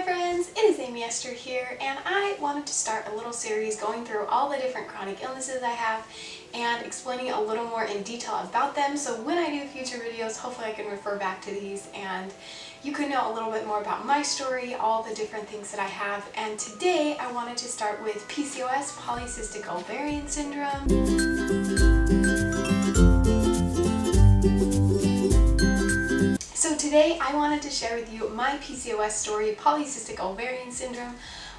Hi friends, it is Aimee Esther here, and I wanted to start a little series going through all the different chronic illnesses I have and explaining a little more in detail about them, so when I do future videos, hopefully I can refer back to these and you can know a little bit more about my story, all the different things that I have. And today I wanted to start with PCOS, Polycystic Ovarian Syndrome. So today I wanted to share with you my PCOS story, Polycystic Ovarian Syndrome.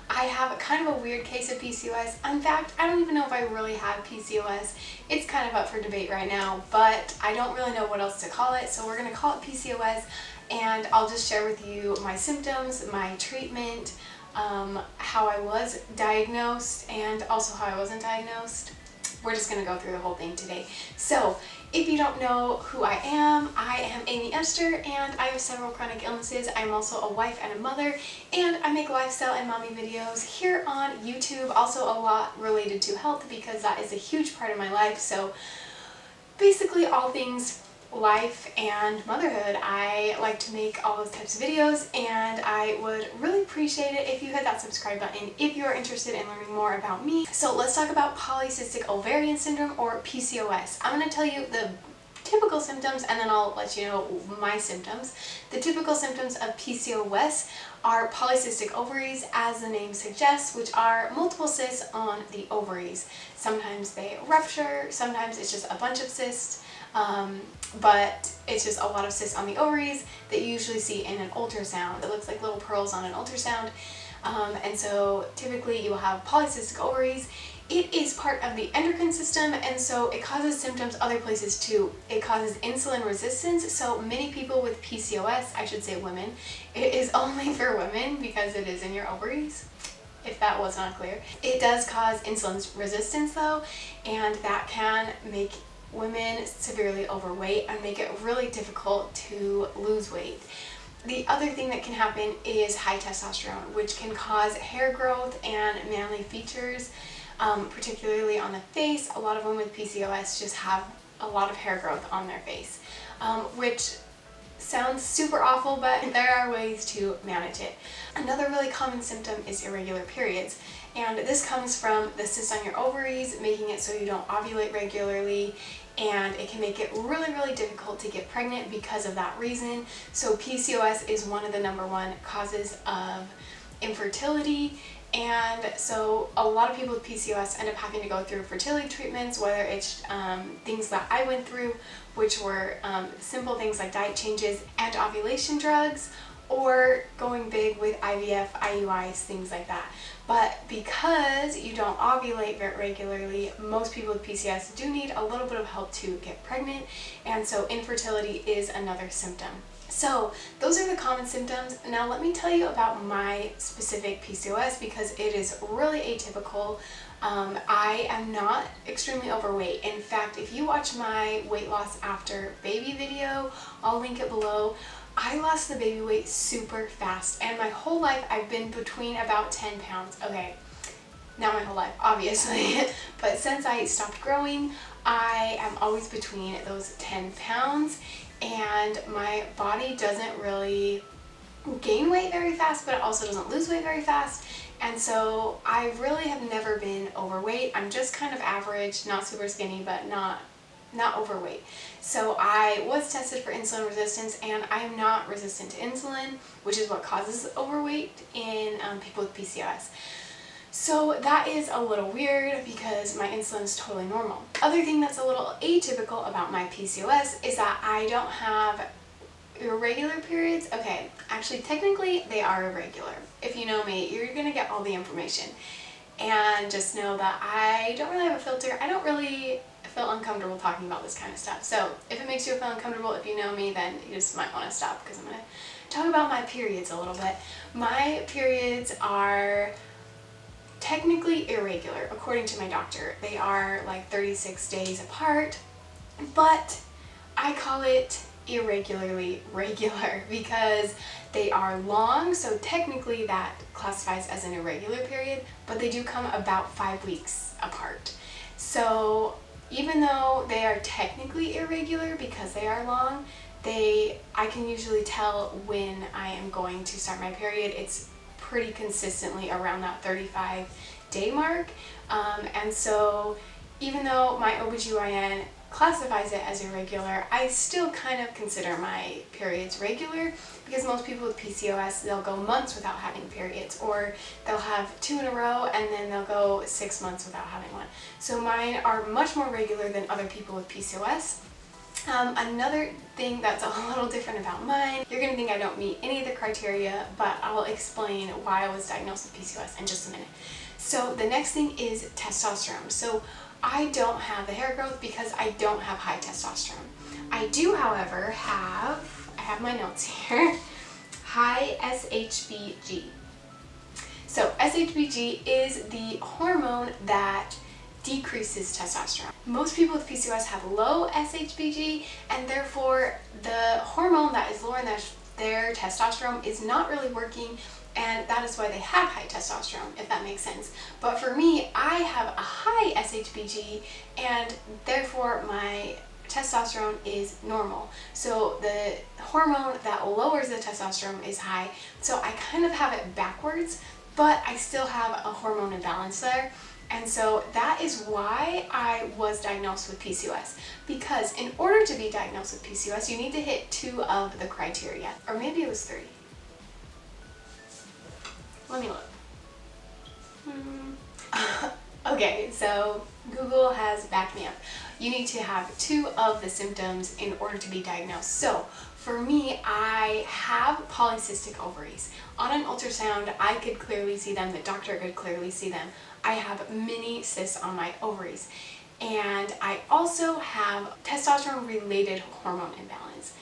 I have kind of a weird case of PCOS. In fact, I don't even know if I really have PCOS. It's kind of up for debate right now, but I don't really know what else to call it, so we're going to call it PCOS, and I'll just share with you my symptoms, my treatment, how I was diagnosed, and also how I wasn't diagnosed. We're just going to go through the whole thing today. So, if you don't know who I am Aimee Esther, and I have several chronic illnesses. I'm also a wife and a mother, and I make lifestyle and mommy videos here on YouTube, also a lot related to health because that is a huge part of my life. So basically all things life and motherhood, I like to make all those types of videos, and I would really appreciate it if you hit that subscribe button if you're interested in learning more about me. So let's talk about Polycystic Ovarian Syndrome, or PCOS. I'm going to tell you the typical symptoms and then I'll let you know my symptoms. The typical symptoms of PCOS are polycystic ovaries, as the name suggests, which are multiple cysts on the ovaries. Sometimes they rupture, sometimes it's just a bunch of cysts. But it's just a lot of cysts on the ovaries that you usually see in an ultrasound. It looks like little pearls on an ultrasound. And so typically you will have polycystic ovaries. It is part of the endocrine system, and so it causes symptoms other places too. It causes insulin resistance, so many people with PCOS, I should say women, it is only for women because it is in your ovaries, if that was not clear. It does cause insulin resistance though, and that can make women severely overweight and make it really difficult to lose weight. The other thing that can happen is high testosterone, which can cause hair growth and manly features, particularly on the face. A lot of women with PCOS just have a lot of hair growth on their face, which sounds super awful, but there are ways to manage it. Another really common symptom is irregular periods, and this comes from the cysts on your ovaries, making it so you don't ovulate regularly, and it can make it really, really difficult to get pregnant because of that reason. So PCOS is one of the #1 causes of infertility, and so a lot of people with PCOS end up having to go through fertility treatments, whether it's things that I went through, which were simple things like diet changes and ovulation drugs, or going big with IVF, IUIs, things like that. But because you don't ovulate very regularly, most people with PCOS do need a little bit of help to get pregnant, and so infertility is another symptom. So those are the common symptoms. Now let me tell you about my specific PCOS because it is really atypical. I am not extremely overweight. In fact, if you watch my weight loss after baby video, I'll link it below. I lost the baby weight super fast, and my whole life I've been between about 10 pounds. Okay, not my whole life, obviously, but since I stopped growing, I am always between those 10 pounds, and my body doesn't really gain weight very fast, but it also doesn't lose weight very fast. And so I really have never been overweight. I'm just kind of average, not super skinny, but not overweight. So I was tested for insulin resistance, and I am not resistant to insulin, which is what causes overweight in people with PCOS. So that is a little weird because my insulin is totally normal. Other thing that's a little atypical about my PCOS is that I don't have irregular periods. Okay, actually technically they are irregular. If you know me, you're gonna get all the information. And just know that I don't really have a filter. I don't really feel uncomfortable talking about this kind of stuff. So if it makes you feel uncomfortable, if you know me, then you just might want to stop because I'm going to talk about my periods a little bit. My periods are technically irregular according to my doctor. They are like 36 days apart, but I call it irregularly regular because they are long, so technically that classifies as an irregular period, but they do come about 5 weeks apart. So even though they are technically irregular because they are long, I can usually tell when I am going to start my period. It's pretty consistently around that 35-day mark. And so even though my OBGYN classifies it as irregular, I still kind of consider my periods regular, because most people with PCOS, they'll go months without having periods, or they'll have 2 in a row and then they'll go 6 months without having one. So mine are much more regular than other people with PCOS. Another thing that's a little different about mine, you're going to think I don't meet any of the criteria, but I'll explain why I was diagnosed with PCOS in just a minute. So the next thing is testosterone. So I don't have the hair growth because I don't have high testosterone. I do, however, I have my notes here, high SHBG. So SHBG is the hormone that decreases testosterone. Most people with PCOS have low SHBG, and therefore the hormone that is lowering their testosterone is not really working, and that is why they have high testosterone, if that makes sense. But for me, I have a high SHBG, and therefore my testosterone is normal. So the hormone that lowers the testosterone is high. So I kind of have it backwards, but I still have a hormone imbalance there. And so that is why I was diagnosed with PCOS. Because in order to be diagnosed with PCOS, you need to hit 2 of the criteria. Or maybe it was 3. Let me look. Okay, so Google has backed me up. You need to have 2 of the symptoms in order to be diagnosed. So for me, I have polycystic ovaries. On an ultrasound, I could clearly see them. The doctor could clearly see them. I have many cysts on my ovaries. And I also have testosterone-related hormone imbalance.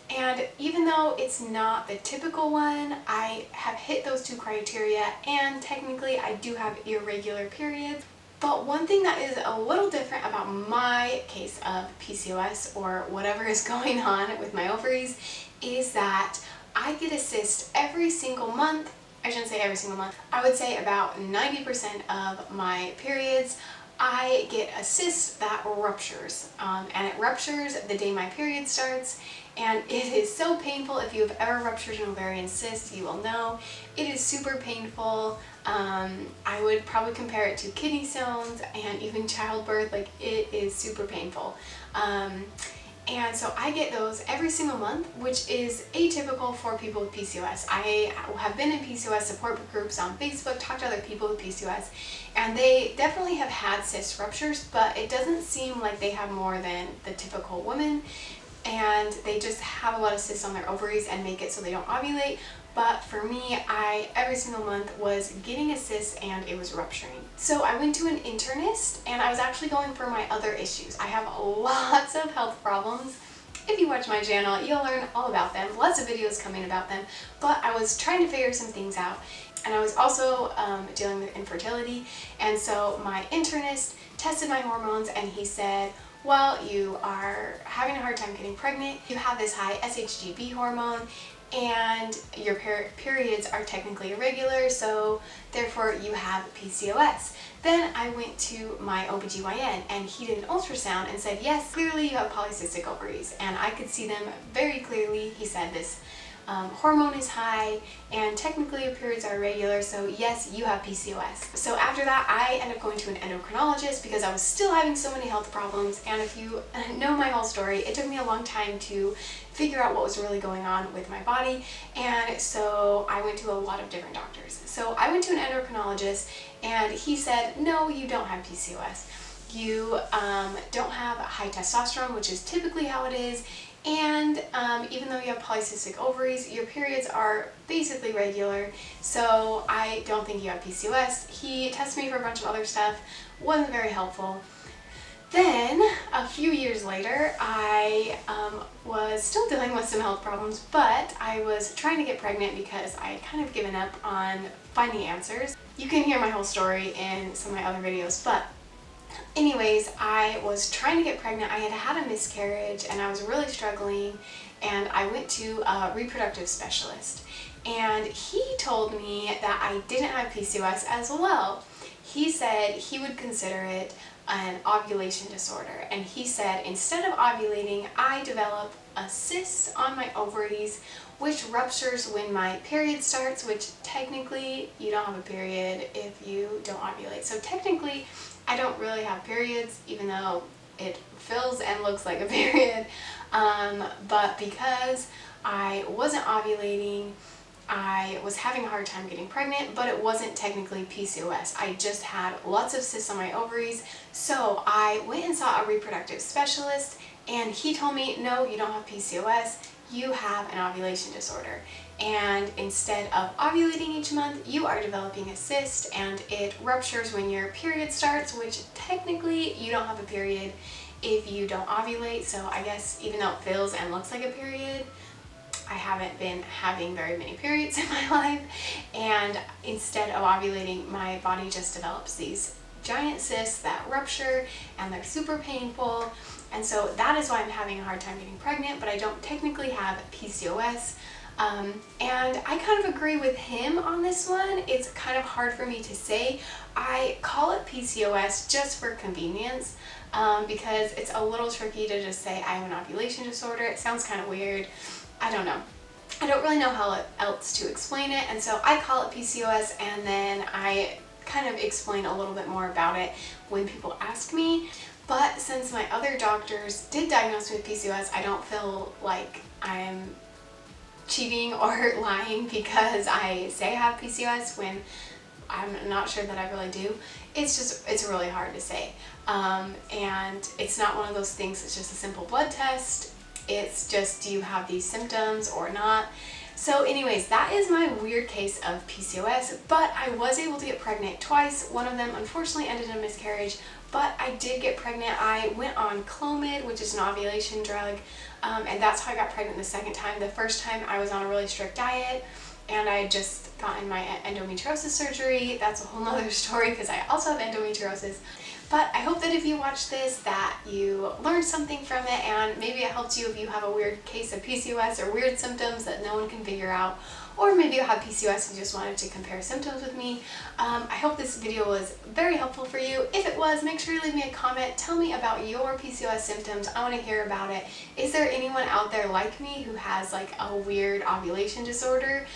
And even though it's not the typical one, I have hit those 2 criteria, and technically I do have irregular periods. But one thing that is a little different about my case of PCOS, or whatever is going on with my ovaries, is that I get a cyst every single month. I shouldn't say every single month. I would say about 90% of my periods, I get a cyst that ruptures. And it ruptures the day my period starts. And it is so painful. If you've ever ruptured an ovarian cyst, you will know. It is super painful. I would probably compare it to kidney stones and even childbirth. Like, it is super painful. And so I get those every single month, which is atypical for people with PCOS. I have been in PCOS support groups on Facebook, talked to other people with PCOS, and they definitely have had cyst ruptures, but it doesn't seem like they have more than the typical woman. And they just have a lot of cysts on their ovaries and make it so they don't ovulate. But for me, I every single month was getting a cyst and it was rupturing. So I went to an internist, and I was actually going for my other issues. I have lots of health problems. If you watch my channel, you'll learn all about them. Lots of videos coming about them. But I was trying to figure some things out. And I was also dealing with infertility. And so my internist tested my hormones, and he said, well, you are having a hard time getting pregnant. You have this high SHBG hormone, and your periods are technically irregular, so therefore you have PCOS. Then I went to my OBGYN, and he did an ultrasound and said, yes, clearly you have polycystic ovaries, and I could see them very clearly. He said this hormone is high, and technically your periods are irregular, so yes, you have PCOS. So after that, I ended up going to an endocrinologist because I was still having so many health problems, and if you know my whole story, it took me a long time to figure out what was really going on with my body, and so I went to a lot of different doctors. So I went to an endocrinologist, and he said, no, you don't have PCOS. You don't have high testosterone, which is typically how it is, and even though you have polycystic ovaries, your periods are basically regular, so I don't think you have PCOS. He tested me for a bunch of other stuff, wasn't very helpful. Then, a few years later, I was still dealing with some health problems, but I was trying to get pregnant because I had kind of given up on finding answers. You can hear my whole story in some of my other videos, but anyways, I was trying to get pregnant. I had had a miscarriage and I was really struggling, and I went to a reproductive specialist, and he told me that I didn't have PCOS as well. He said he would consider it, an ovulation disorder, and he said instead of ovulating, I develop a cyst on my ovaries which ruptures when my period starts, which technically you don't have a period if you don't ovulate. So technically I don't really have periods, even though it feels and looks like a period, but because I wasn't ovulating, I was having a hard time getting pregnant, but it wasn't technically PCOS. I just had lots of cysts on my ovaries. So I went and saw a reproductive specialist, and he told me, no, you don't have PCOS, you have an ovulation disorder. And instead of ovulating each month, you are developing a cyst, and it ruptures when your period starts, which technically you don't have a period if you don't ovulate. So I guess even though it feels and looks like a period, I haven't been having very many periods in my life, and instead of ovulating, my body just develops these giant cysts that rupture, and they're super painful, and so that is why I'm having a hard time getting pregnant, but I don't technically have PCOS. And I kind of agree with him on this one. It's kind of hard for me to say. I call it PCOS just for convenience, because it's a little tricky to just say I have an ovulation disorder. It sounds kind of weird. I don't know. I don't really know how else to explain it, and so I call it PCOS, and then I kind of explain a little bit more about it when people ask me. But since my other doctors did diagnose me with PCOS, I don't feel like I'm cheating or lying because I say I have PCOS when I'm not sure that I really do. It's really hard to say. And it's not one of those things, it's just a simple blood test. It's just, do you have these symptoms or not? So anyways, that is my weird case of PCOS, but I was able to get pregnant twice. One of them unfortunately ended in a miscarriage, but I did get pregnant. I went on Clomid, which is an ovulation drug, and that's how I got pregnant the second time. The first time I was on a really strict diet, and I had just gotten my endometriosis surgery. That's a whole nother story because I also have endometriosis. But I hope that if you watch this that you learned something from it, and maybe it helps you if you have a weird case of PCOS or weird symptoms that no one can figure out, or maybe you have PCOS and just wanted to compare symptoms with me. I hope this video was very helpful for you. If it was, make sure you leave me a comment. Tell me about your PCOS symptoms. I want to hear about it. Is there anyone out there like me who has like a weird ovulation disorder?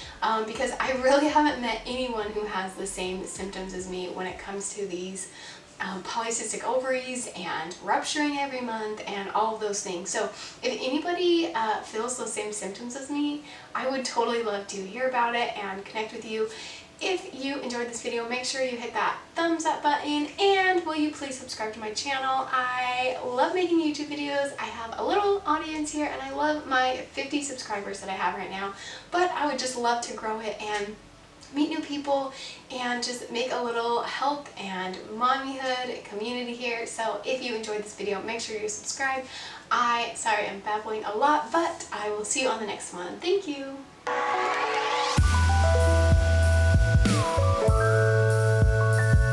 Because I really haven't met anyone who has the same symptoms as me when it comes to these polycystic ovaries and rupturing every month and all of those things. So if anybody feels those same symptoms as me, I would totally love to hear about it and connect with you. If you enjoyed this video, make sure you hit that thumbs up button, and will you please subscribe to my channel. I love making YouTube videos. I have a little audience here, and I love my 50 subscribers that I have right now, but I would just love to grow it and meet new people and just make a little health and mommyhood community here. So if you enjoyed this video, make sure you subscribe. Sorry I'm babbling a lot, but I will see you on the next one. Thank you.